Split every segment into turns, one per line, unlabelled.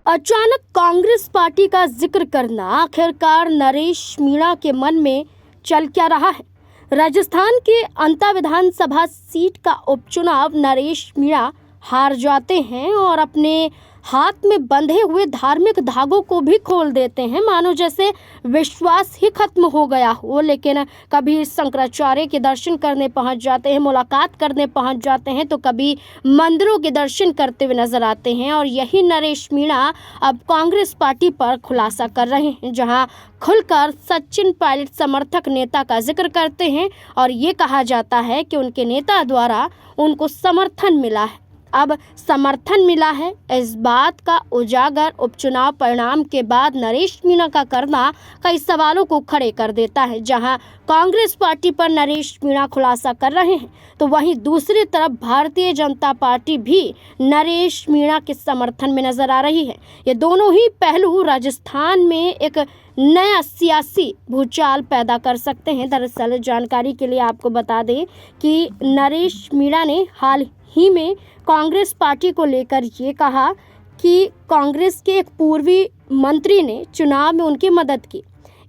अचानक कांग्रेस पार्टी का जिक्र करना आखिरकार नरेश मीणा के मन में चल क्या रहा है। राजस्थान के अंता विधानसभा सीट का उपचुनाव नरेश मीणा हार जाते हैं और अपने हाथ में बंधे हुए धार्मिक धागों को भी खोल देते हैं, मानो जैसे विश्वास ही खत्म हो गया हो। लेकिन कभी शंकराचार्य के दर्शन करने पहुंच जाते हैं, मुलाकात करने पहुंच जाते हैं, तो कभी मंदिरों के दर्शन करते हुए नजर आते हैं। और यही नरेश मीणा अब कांग्रेस पार्टी पर खुलासा कर रहे हैं, जहां खुलकर सचिन पायलट समर्थक नेता का जिक्र करते हैं और ये कहा जाता है कि उनके नेता द्वारा उनको समर्थन मिला है। अब समर्थन मिला है, इस बात का उजागर उपचुनाव परिणाम के बाद नरेश मीणा का करना कई सवालों को खड़े कर देता है। जहां कांग्रेस पार्टी पर नरेश मीणा खुलासा कर रहे हैं, तो वहीं दूसरी तरफ भारतीय जनता पार्टी भी नरेश मीणा के समर्थन में नजर आ रही है। ये दोनों ही पहलू राजस्थान में एक नया सियासी भूचाल पैदा कर सकते हैं। दरअसल जानकारी के लिए आपको बता दें कि नरेश मीणा ने हाल ही में कांग्रेस पार्टी को लेकर ये कहा कि कांग्रेस के एक पूर्वी मंत्री ने चुनाव में उनकी मदद की।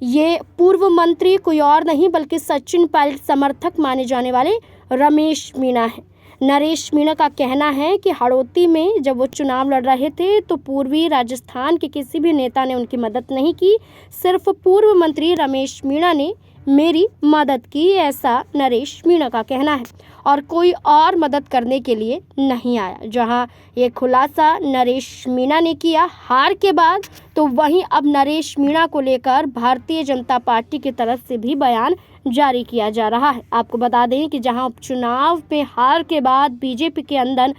ये पूर्व मंत्री कोई और नहीं बल्कि सचिन पायलट समर्थक माने जाने वाले रमेश मीणा है। नरेश मीणा का कहना है कि हड़ौती में जब वो चुनाव लड़ रहे थे तो पूर्वी राजस्थान के किसी भी नेता ने उनकी मदद नहीं की, सिर्फ पूर्व मंत्री रमेश मीणा ने मेरी मदद की, ऐसा नरेश मीणा का कहना है और कोई और मदद करने के लिए नहीं आया। जहां ये खुलासा नरेश मीणा ने किया हार के बाद, तो वहीं अब नरेश मीणा को लेकर भारतीय जनता पार्टी की तरफ से भी बयान जारी किया जा रहा है। आपको बता दें कि जहां उपचुनाव में हार के बाद बीजेपी के अंदर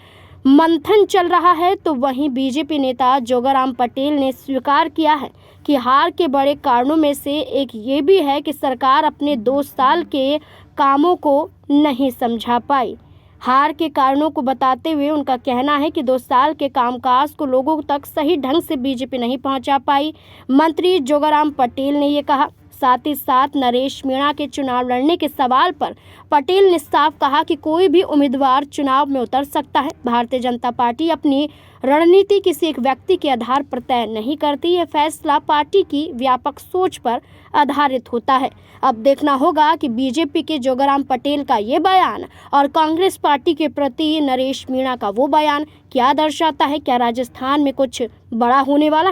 मंथन चल रहा है, तो वहीं बीजेपी नेता जोगाराम पटेल ने स्वीकार किया है कि हार के बड़े कारणों में से एक ये भी है कि सरकार अपने 2 साल के कामों को नहीं समझा पाई। हार के कारणों को बताते हुए उनका कहना है कि 2 साल के कामकाज को लोगों तक सही ढंग से बीजेपी नहीं पहुंचा पाई। मंत्री जोगाराम पटेल ने ये कहा। साथ ही साथ नरेश मीणा के चुनाव लड़ने के सवाल पर पटेल ने साफ कहा कि कोई भी उम्मीदवार चुनाव में उतर सकता है। भारतीय जनता पार्टी अपनी रणनीति किसी एक व्यक्ति के आधार पर तय नहीं करती, यह फैसला पार्टी की व्यापक सोच पर आधारित होता है। अब देखना होगा कि बीजेपी के जोगाराम पटेल का ये बयान और कांग्रेस पार्टी के प्रति नरेश मीणा का वो बयान क्या दर्शाता है। क्या राजस्थान में कुछ बड़ा होने वाला है?